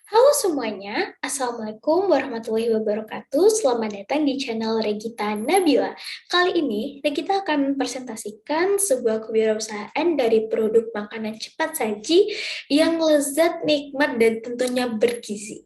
Halo semuanya, Assalamualaikum warahmatullahi wabarakatuh. Selamat datang di channel Regita Nabila. Kali ini, Regita akan mempresentasikan sebuah kewirausahaan dari produk makanan cepat saji yang lezat, nikmat, dan tentunya bergizi.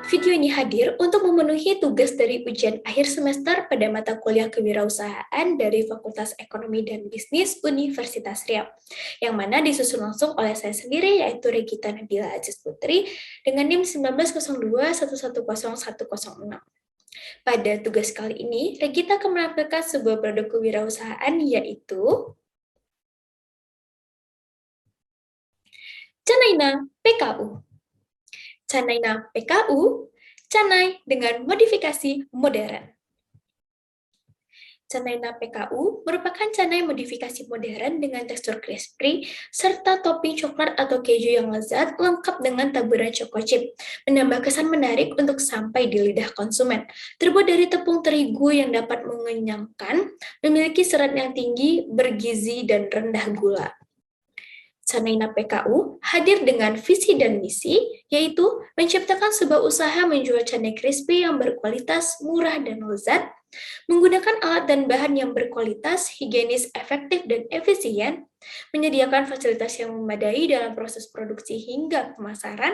Video ini hadir untuk memenuhi tugas dari ujian akhir semester pada mata kuliah kewirausahaan dari Fakultas Ekonomi dan Bisnis Universitas Riau, yang mana disusun langsung oleh saya sendiri, yaitu Regita Nabila Aziz Putri, dengan NIM 1902110106. Pada tugas kali ini, Regita akan menampilkan sebuah produk kewirausahaan, yaitu Canaina PKU. Canaina PKU, canai dengan modifikasi modern. Canaina PKU merupakan canai modifikasi modern dengan tekstur crispy serta topping coklat atau keju yang lezat lengkap dengan taburan choco chip, menambah kesan menarik untuk sampai di lidah konsumen. Terbuat dari tepung terigu yang dapat mengenyangkan, memiliki serat yang tinggi, bergizi, dan rendah gula. Canaina PKU hadir dengan visi dan misi, yaitu menciptakan sebuah usaha menjual canai crispy yang berkualitas, murah, dan lezat, menggunakan alat dan bahan yang berkualitas, higienis, efektif, dan efisien, menyediakan fasilitas yang memadai dalam proses produksi hingga pemasaran,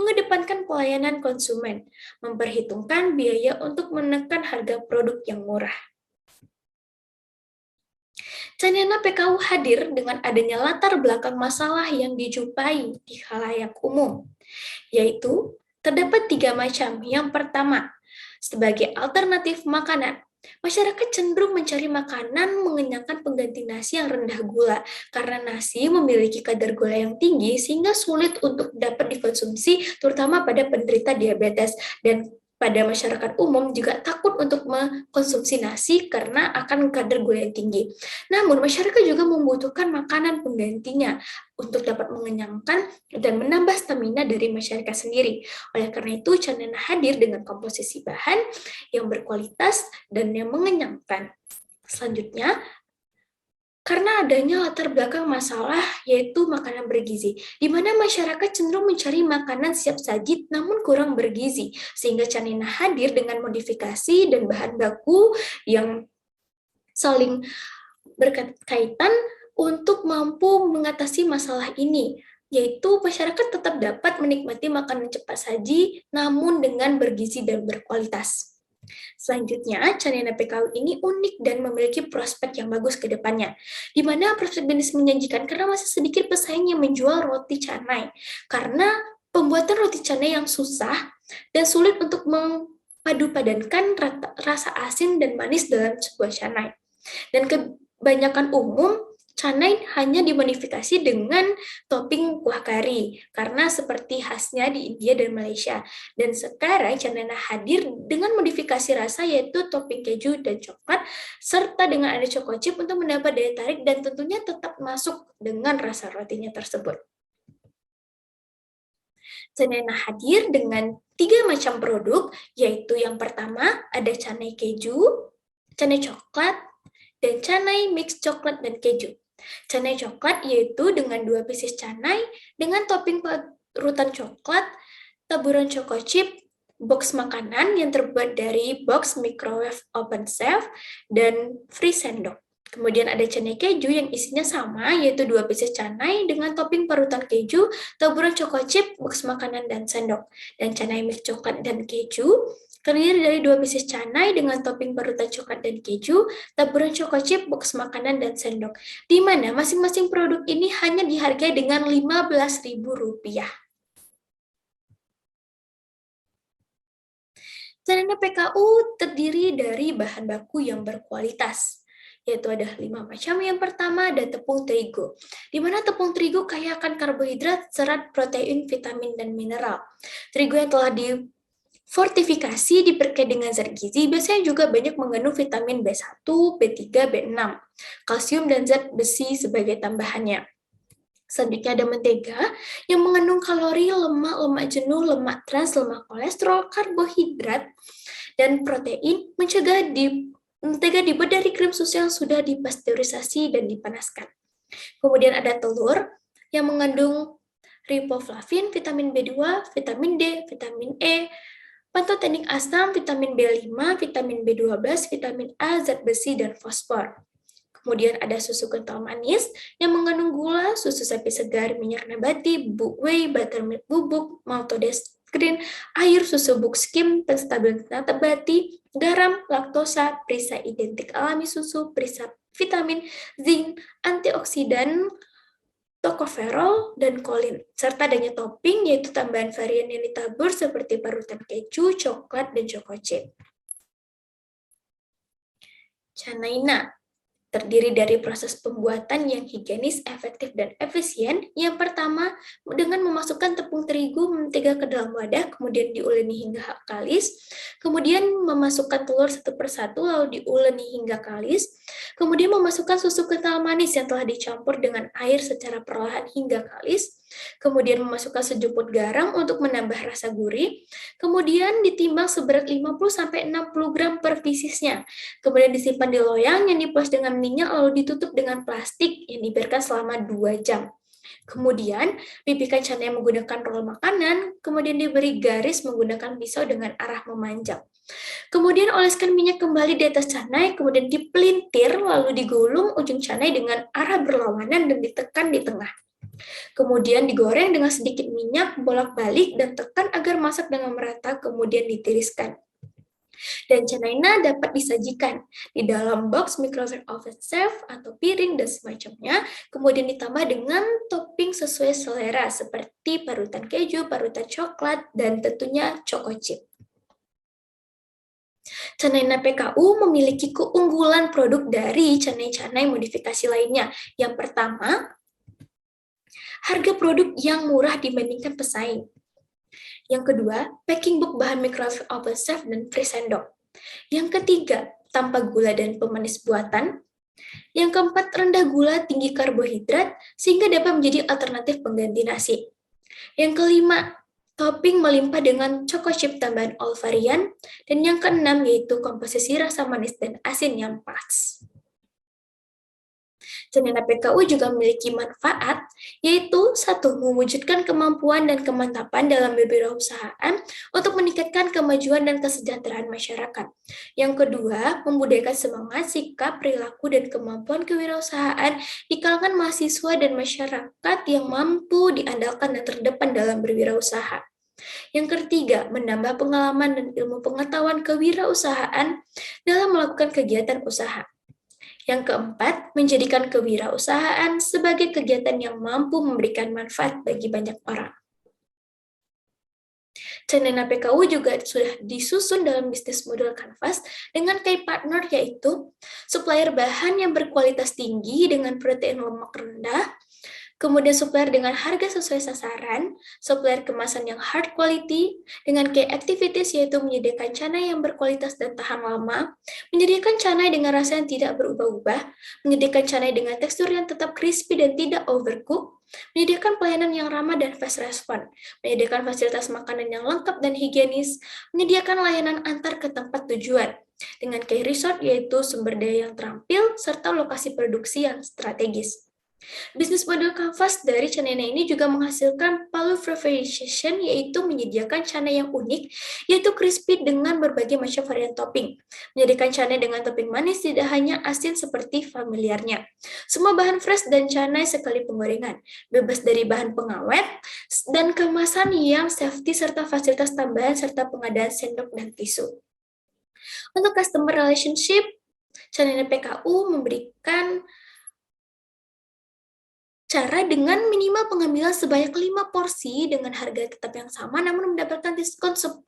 mengedepankan pelayanan konsumen, memperhitungkan biaya untuk menekan harga produk yang murah. Canaina PKU hadir dengan adanya latar belakang masalah yang dijumpai di khalayak umum, yaitu terdapat 3 macam. Yang pertama, sebagai alternatif makanan, masyarakat cenderung mencari makanan mengenyangkan pengganti nasi yang rendah gula, karena nasi memiliki kadar gula yang tinggi sehingga sulit untuk dapat dikonsumsi, terutama pada penderita diabetes. Dan pada masyarakat umum juga takut untuk mengkonsumsi nasi karena akan kadar gula yang tinggi. Namun, masyarakat juga membutuhkan makanan penggantinya untuk dapat mengenyangkan dan menambah stamina dari masyarakat sendiri. Oleh karena itu, Canaina hadir dengan komposisi bahan yang berkualitas dan yang mengenyangkan. Selanjutnya, karena adanya latar belakang masalah yaitu makanan bergizi, di mana masyarakat cenderung mencari makanan siap saji namun kurang bergizi, sehingga Canaina hadir dengan modifikasi dan bahan baku yang saling berkaitan untuk mampu mengatasi masalah ini, yaitu masyarakat tetap dapat menikmati makanan cepat saji namun dengan bergizi dan berkualitas. Selanjutnya, Canaina PKU ini unik dan memiliki prospek yang bagus ke depannya, di mana prospek bisnis menjanjikan karena masih sedikit pesaing yang menjual roti canai, karena pembuatan roti canai yang susah dan sulit untuk memadupadankan rasa asin dan manis dalam sebuah canai. Dan kebanyakan umum, canai hanya dimodifikasi dengan topping kuah kari, karena seperti khasnya di India dan Malaysia. Dan sekarang Canaina hadir dengan modifikasi rasa yaitu topping keju dan coklat, serta dengan ada choco chip untuk mendapat daya tarik dan tentunya tetap masuk dengan rasa rotinya tersebut. Canaina hadir dengan 3 macam produk, yaitu yang pertama ada canai keju, canai coklat, dan canai mix coklat dan keju. Canai coklat yaitu dengan 2 pieces canai dengan topping parutan coklat, taburan choco chip, box makanan yang terbuat dari box microwave open safe, dan free sendok. Kemudian ada canai keju yang isinya sama, yaitu 2 pieces canai dengan topping parutan keju, taburan choco chip, box makanan, dan sendok. Dan canai mix coklat dan keju terdiri dari 2 pieces canai dengan topping parutan coklat dan keju, taburan choco chip, box makanan, dan sendok. Di mana masing-masing produk ini hanya dihargai dengan Rp15.000. Canaina PKU terdiri dari bahan baku yang berkualitas, yaitu ada 5 macam. Yang pertama ada tepung terigu, di mana tepung terigu kaya akan karbohidrat, serat, protein, vitamin, dan mineral. Terigu yang telah difortifikasi diperkaya dengan zat gizi biasanya juga banyak mengandung vitamin B1, B3, B6, kalsium, dan zat besi sebagai tambahannya. Selanjutnya ada mentega yang mengandung kalori, lemak, lemak jenuh, lemak trans, lemak kolesterol, karbohidrat, dan protein. Mentega dibuat dari krim susu yang sudah dipasteurisasi dan dipanaskan. Kemudian ada telur yang mengandung riboflavin, vitamin B2, vitamin D, vitamin E, pantotenik asam, vitamin B5, vitamin B12, vitamin A, zat besi, dan fosfor. Kemudian ada susu kental manis yang mengandung gula, susu sapi segar, minyak nabati, whey, buttermilk bubuk, maltodextrin, air, susu bubuk skim, penstabil nabati, garam, laktosa, perisa identik alami susu, perisa vitamin, zinc, antioksidan, tocopherol, dan kolin, serta adanya topping yaitu tambahan varian yang ditabur seperti parutan keju, coklat, dan choco chip. Chanaina terdiri dari proses pembuatan yang higienis, efektif, dan efisien. Yang pertama, dengan memasukkan tepung terigu, mentega ke dalam wadah, kemudian diuleni hingga kalis, kemudian memasukkan telur satu persatu, lalu diuleni hingga kalis, kemudian memasukkan susu kental manis yang telah dicampur dengan air secara perlahan hingga kalis, kemudian memasukkan sejumput garam untuk menambah rasa gurih, kemudian ditimbang seberat 50-60 gram per piecesnya, kemudian disimpan di loyang yang dipoles dengan minyak lalu ditutup dengan plastik yang dibiarkan selama 2 jam. Kemudian, pipihkan canai menggunakan roll makanan, kemudian diberi garis menggunakan pisau dengan arah memanjang. Kemudian oleskan minyak kembali di atas canai, kemudian dipelintir, lalu digulung ujung canai dengan arah berlawanan dan ditekan di tengah. Kemudian digoreng dengan sedikit minyak, bolak-balik, dan tekan agar masak dengan merata, kemudian ditiriskan. Dan chanaina dapat disajikan di dalam box, microwave oven safe, atau piring, dan semacamnya, kemudian ditambah dengan topping sesuai selera, seperti parutan keju, parutan coklat, dan tentunya choco chip. Chanaina PKU memiliki keunggulan produk dari canai-canai modifikasi lainnya. Yang pertama, harga produk yang murah dibandingkan pesaing. Yang kedua, packing book bahan microwave oven safe dan free sendok. Yang ketiga, tanpa gula dan pemanis buatan. Yang keempat, rendah gula, tinggi karbohidrat, sehingga dapat menjadi alternatif pengganti nasi. Yang kelima, topping melimpah dengan choco chip tambahan all varian. Dan yang keenam, yaitu komposisi rasa manis dan asin yang pas. Chanaina PKU juga memiliki manfaat, yaitu satu, mewujudkan kemampuan dan kemantapan dalam berwirausahaan untuk meningkatkan kemajuan dan kesejahteraan masyarakat. Yang kedua, membudayakan semangat, sikap, perilaku, dan kemampuan kewirausahaan di kalangan mahasiswa dan masyarakat yang mampu diandalkan dan terdepan dalam berwirausaha. Yang ketiga, menambah pengalaman dan ilmu pengetahuan kewirausahaan dalam melakukan kegiatan usaha. Yang keempat, menjadikan kewirausahaan sebagai kegiatan yang mampu memberikan manfaat bagi banyak orang. Chanaina PKU juga sudah disusun dalam bisnis model Canvas dengan key partner, yaitu supplier bahan yang berkualitas tinggi dengan protein lemak rendah, kemudian supplier dengan harga sesuai sasaran, supplier kemasan yang hard quality, dengan key activities yaitu menyediakan canai yang berkualitas dan tahan lama, menyediakan canai dengan rasa yang tidak berubah-ubah, menyediakan canai dengan tekstur yang tetap crispy dan tidak overcook, menyediakan pelayanan yang ramah dan fast response, menyediakan fasilitas makanan yang lengkap dan higienis, menyediakan layanan antar ke tempat tujuan, dengan key resort yaitu sumber daya yang terampil, serta lokasi produksi yang strategis. Bisnis model Canvas dari Chanaina ini juga menghasilkan proliferation, yaitu menyediakan canai yang unik, yaitu crispy dengan berbagai macam varian topping. Menyediakan canai dengan topping manis tidak hanya asin seperti familiarnya. Semua bahan fresh dan canai sekali penggorengan, bebas dari bahan pengawet, dan kemasan yang safety serta fasilitas tambahan serta pengadaan sendok dan tisu. Untuk customer relationship, Chanaina PKU memberikan cara dengan minimal pengambilan sebanyak 5 porsi dengan harga tetap yang sama namun mendapatkan diskon 10%.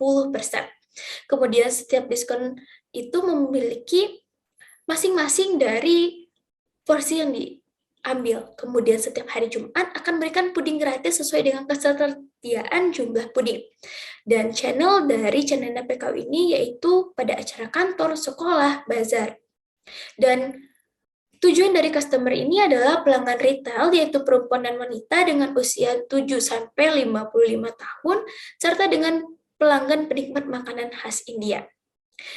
Kemudian setiap diskon itu memiliki masing-masing dari porsi yang diambil. Kemudian setiap hari Jumat akan memberikan puding gratis sesuai dengan ketersediaan jumlah puding. Dan channel dari Chanaina PKU ini yaitu pada acara kantor, sekolah, bazar. Dan Tujuan dari customer ini adalah pelanggan retail, yaitu perempuan dan wanita dengan usia 7-55 tahun, serta dengan pelanggan penikmat makanan khas India.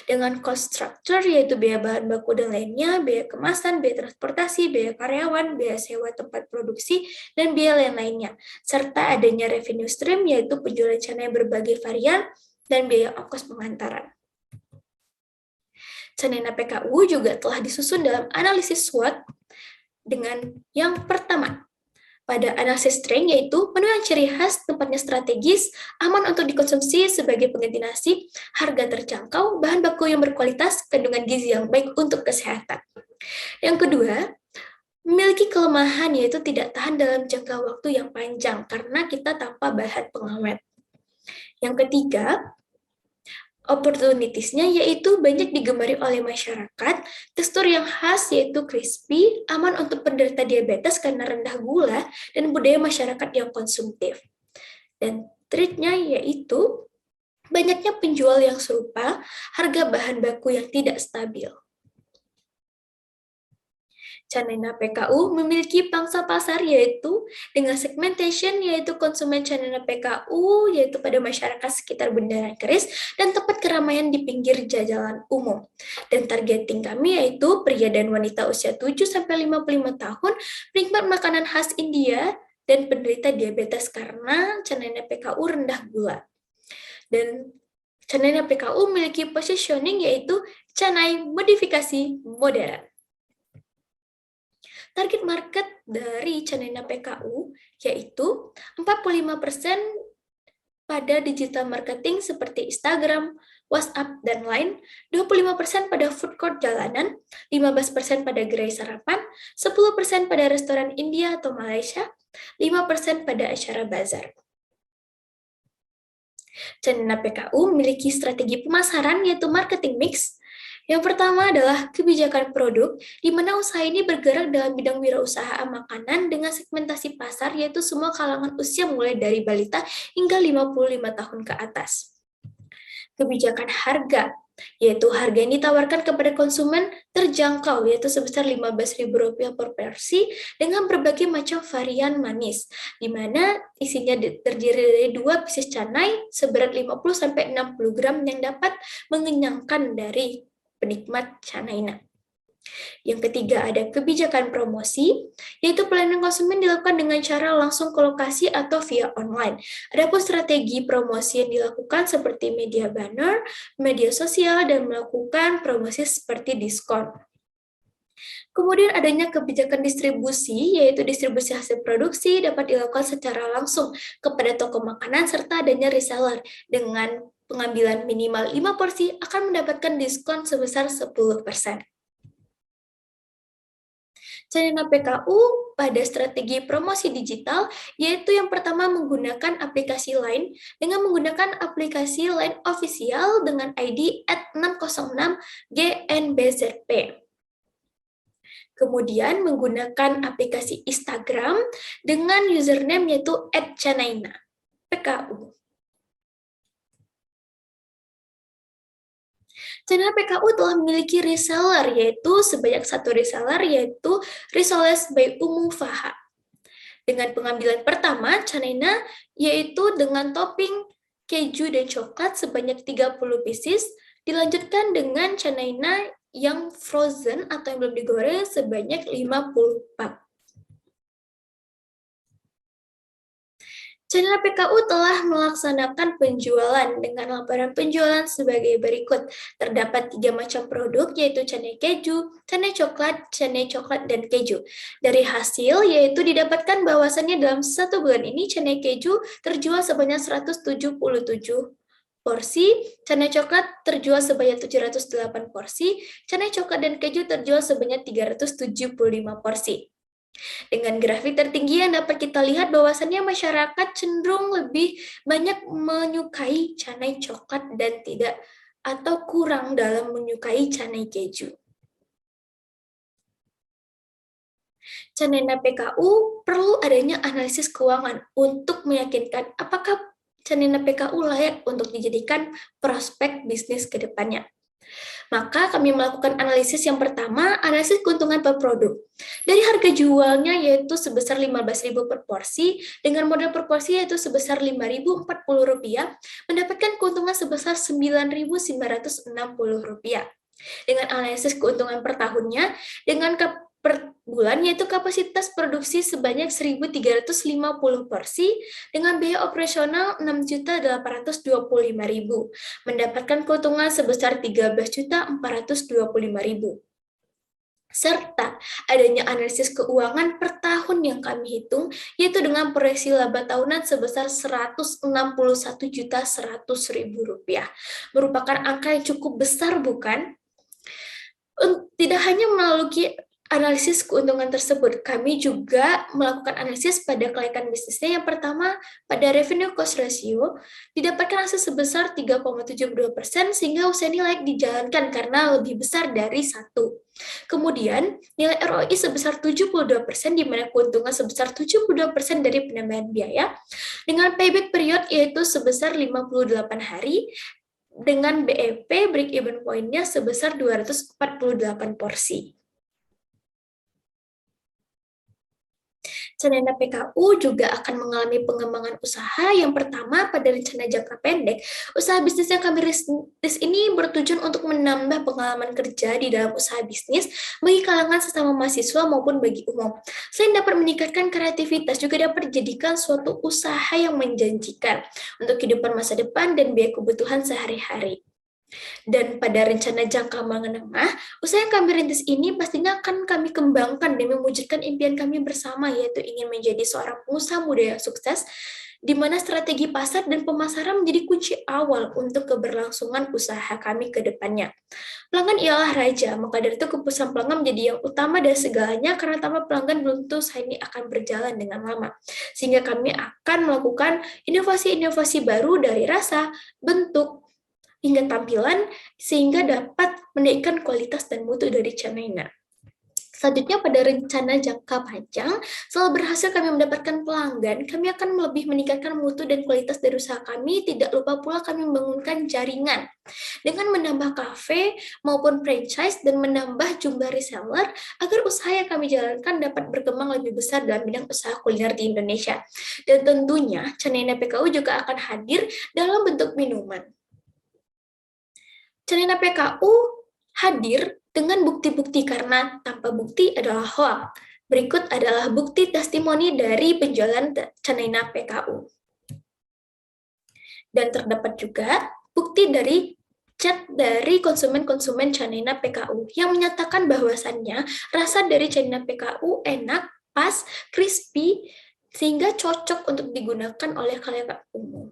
Dengan cost structure, yaitu biaya bahan baku dan lainnya, biaya kemasan, biaya transportasi, biaya karyawan, biaya sewa tempat produksi, dan biaya lain-lainnya. Serta adanya revenue stream, yaitu penjualan canai berbagai varian, dan biaya ongkos pengantaran. Canena PKU juga telah disusun dalam analisis SWOT dengan yang pertama, pada analisis strength, yaitu menu yang ciri khas, tempatnya strategis, aman untuk dikonsumsi sebagai pengganti nasi, harga terjangkau, bahan baku yang berkualitas, kandungan gizi yang baik untuk kesehatan. Yang kedua, memiliki kelemahan yaitu tidak tahan dalam jangka waktu yang panjang karena kita tanpa bahan pengawet. Yang ketiga, opportunities-nya yaitu banyak digemari oleh masyarakat, tekstur yang khas yaitu crispy, aman untuk penderita diabetes karena rendah gula, dan budaya masyarakat yang konsumtif. Dan treat-nya yaitu banyaknya penjual yang serupa, harga bahan baku yang tidak stabil. Canena PKU memiliki pangsa pasar yaitu dengan segmentation yaitu konsumen Canena PKU yaitu pada masyarakat sekitar Bundaran Keris dan tempat keramaian di pinggir jalan umum. Dan targeting kami yaitu pria dan wanita usia 7-55 tahun, penikmat makanan khas India, dan penderita diabetes karena Canena PKU rendah gula. Dan Canena PKU memiliki positioning yaitu canai modifikasi modern. Target market dari Canena PKU yaitu 45% pada digital marketing seperti Instagram, WhatsApp, dan lain, 25% pada food court jalanan, 15% pada gerai sarapan, 10% pada restoran India atau Malaysia, 5% pada acara bazar. Canena PKU memiliki strategi pemasaran yaitu marketing mix. Yang pertama adalah kebijakan produk, di mana usaha ini bergerak dalam bidang wirausaha makanan dengan segmentasi pasar yaitu semua kalangan usia mulai dari balita hingga 55 tahun ke atas. Kebijakan harga, yaitu harga yang ditawarkan kepada konsumen terjangkau, yaitu sebesar Rp15.000 per porsi dengan berbagai macam varian manis, di mana isinya terdiri dari 2 pieces canai seberat 50-60 gram yang dapat mengenyangkan dari penikmat canaina. Yang ketiga ada kebijakan promosi, yaitu pelayanan konsumen dilakukan dengan cara langsung ke lokasi atau via online. Adapun strategi promosi yang dilakukan seperti media banner, media sosial, dan melakukan promosi seperti diskon. Kemudian adanya kebijakan distribusi, yaitu distribusi hasil produksi dapat dilakukan secara langsung kepada toko makanan serta adanya reseller dengan pengambilan minimal 5 porsi akan mendapatkan diskon sebesar 10%. Canena PKU pada strategi promosi digital, yaitu yang pertama menggunakan aplikasi Line dengan menggunakan aplikasi Line official dengan ID @606GNBZP. Kemudian menggunakan aplikasi Instagram dengan username yaitu @canaina PKU. Canena PKU telah memiliki reseller yaitu sebanyak 1 reseller yaitu Risoles by Umu Faha. Dengan pengambilan pertama, Canena yaitu dengan topping keju dan coklat sebanyak 30 pieces, dilanjutkan dengan Canena yang frozen atau yang belum digoreng sebanyak 50 pak. Channel PKU telah melaksanakan penjualan dengan laporan penjualan sebagai berikut. Terdapat 3 macam produk yaitu canai keju, canai coklat, dan keju. Dari hasil yaitu didapatkan bahwasannya dalam 1 bulan ini canai keju terjual sebanyak 177 porsi, canai coklat terjual sebanyak 708 porsi, canai coklat dan keju terjual sebanyak 375 porsi. Dengan grafik tertinggi yang dapat kita lihat bahwasannya masyarakat cenderung lebih banyak menyukai canai coklat dan tidak atau kurang dalam menyukai canai keju. Canena PKU perlu adanya analisis keuangan untuk meyakinkan apakah Canena PKU layak untuk dijadikan prospek bisnis ke depannya. Maka kami melakukan analisis yang pertama, analisis keuntungan per produk. Dari harga jualnya yaitu sebesar 15.000 per porsi, dengan modal per porsi yaitu sebesar Rp5.040, mendapatkan keuntungan sebesar Rp9.960. Dengan analisis keuntungan per tahunnya, dengan per bulan yaitu kapasitas produksi sebanyak 1.350 porsi dengan biaya operasional 6.825.000, mendapatkan keuntungan sebesar 13.425.000. Serta adanya analisis keuangan per tahun yang kami hitung, yaitu dengan proyeksi laba tahunan sebesar Rp161.100.000. Merupakan angka yang cukup besar, bukan? Tidak hanya melalui analisis keuntungan tersebut, kami juga melakukan analisis pada kelaikan bisnisnya. Yang pertama, pada revenue cost ratio, didapatkan hasil sebesar 3,72%, sehingga usaha ini layak dijalankan karena lebih besar dari 1. Kemudian, nilai ROI sebesar 72%, di mana keuntungan sebesar 72% dari penambahan biaya, dengan payback period yaitu sebesar 58 hari, dengan BEP break even point-nya sebesar 248 porsi. Canena PKU juga akan mengalami pengembangan usaha. Yang pertama, pada rencana jangka pendek, usaha bisnis yang kami rintis ini bertujuan untuk menambah pengalaman kerja di dalam usaha bisnis bagi kalangan sesama mahasiswa maupun bagi umum. Selain dapat meningkatkan kreativitas, juga dapat dijadikan suatu usaha yang menjanjikan untuk kehidupan masa depan dan biaya kebutuhan sehari-hari. Dan pada rencana jangka menengah, usaha yang kami rintis ini pastinya akan kami kembangkan dan mewujudkan impian kami bersama, yaitu ingin menjadi seorang pengusaha muda yang sukses, di mana strategi pasar dan pemasaran menjadi kunci awal untuk keberlangsungan usaha kami ke depannya. Pelanggan ialah raja, maka dari itu kepuasan pelanggan menjadi yang utama dari segalanya, karena tanpa pelanggan belum tentu usaha ini akan berjalan dengan lama. Sehingga kami akan melakukan inovasi-inovasi baru dari rasa, bentuk, hingga tampilan, sehingga dapat menaikkan kualitas dan mutu dari Canena. Selanjutnya, pada rencana jangka panjang, setelah berhasil kami mendapatkan pelanggan, kami akan lebih meningkatkan mutu dan kualitas dari usaha kami. Tidak lupa pula kami membangunkan jaringan dengan menambah kafe maupun franchise dan menambah jumlah reseller agar usaha yang kami jalankan dapat berkembang lebih besar dalam bidang usaha kuliner di Indonesia. Dan tentunya, Canena PKU juga akan hadir dalam bentuk minuman. Canena PKU hadir dengan bukti-bukti, karena tanpa bukti adalah hoax. Berikut adalah bukti testimoni dari penjualan Canena PKU. Dan terdapat juga bukti dari chat dari konsumen-konsumen Canena PKU yang menyatakan bahwasannya rasa dari Canena PKU enak, pas, crispy, sehingga cocok untuk digunakan oleh khalayak umum.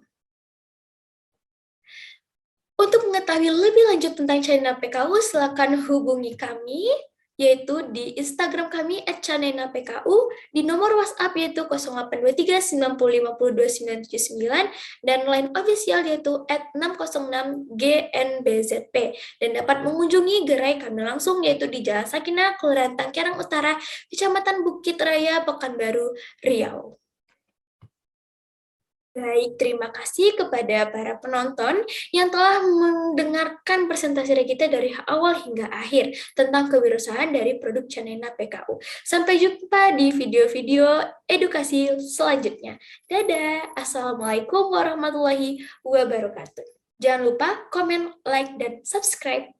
Untuk mengetahui lebih lanjut tentang Canena PKU, silakan hubungi kami, yaitu di Instagram kami @canenapku, di nomor WhatsApp yaitu 0823 90 52 979, dan line official yaitu @606GNBZP, dan dapat mengunjungi gerai kami langsung yaitu di Jalan Sakinah, Kelurahan Tangkerang Utara, Kecamatan Bukit Raya, Pekanbaru, Riau. Baik, terima kasih kepada para penonton yang telah mendengarkan presentasi kita dari awal hingga akhir tentang kewirausahaan dari produk Canena PKU. Sampai jumpa di video-video edukasi selanjutnya. Dadah, Assalamualaikum warahmatullahi wabarakatuh. Jangan lupa komen, like, dan subscribe.